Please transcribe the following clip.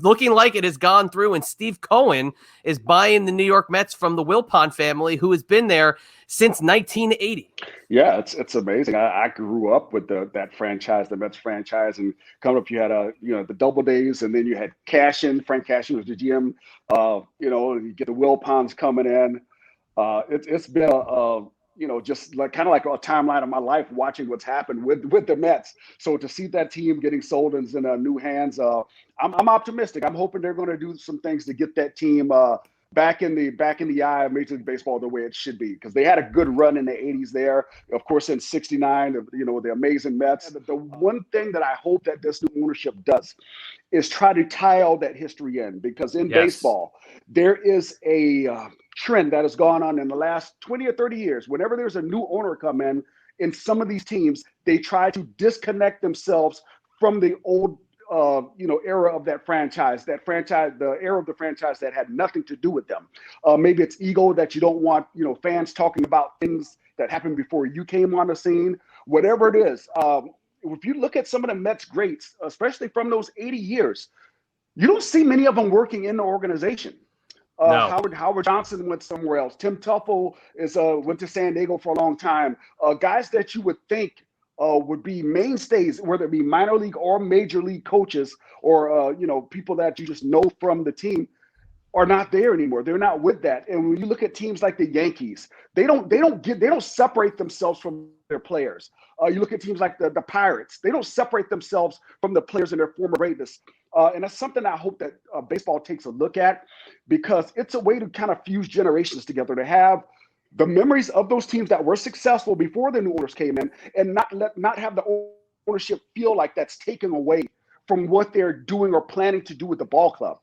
looking like it has gone through, and Steve Cohen is buying the New York Mets from the Wilpons family, who has been there since 1980. Yeah, it's amazing. I grew up with that franchise, the Mets franchise, and coming up, you had the Double Days, and then you had Cashin. Frank Cashin was the GM. You get the Wilpons coming in. It's been just like kind of like a timeline of my life watching what's happened with the Mets. So to see that team getting sold in new hands, I'm optimistic. I'm hoping they're going to do some things to get that team back in the eye of Major League Baseball the way it should be, because they had a good run in the 80s there. Of course, in '69, the amazing Mets. The one thing that I hope that this new ownership does is try to tie all that history in, because in baseball, there is a trend that has gone on in the last 20 or 30 years. Whenever there's a new owner come in some of these teams, they try to disconnect themselves from the old era of that franchise, the era of the franchise that had nothing to do with them. Maybe it's ego that you don't want, fans talking about things that happened before you came on the scene, whatever it is. If you look at some of the Mets greats, especially from those 80 years, you don't see many of them working in the organization. No. Howard Johnson went somewhere else. Tim Tuffle went to San Diego for a long time. Guys that you would think would be mainstays, whether it be minor league or major league coaches, or people that you just know from the team, are not there anymore. They're not with that. And when you look at teams like the Yankees, they don't separate themselves from their players. You look at teams like the Pirates, they don't separate themselves from the players in their former greatness. And that's something I hope that baseball takes a look at, because it's a way to kind of fuse generations together, to have the memories of those teams that were successful before the new owners came in, and not have the ownership feel like that's taken away from what they're doing or planning to do with the ball club.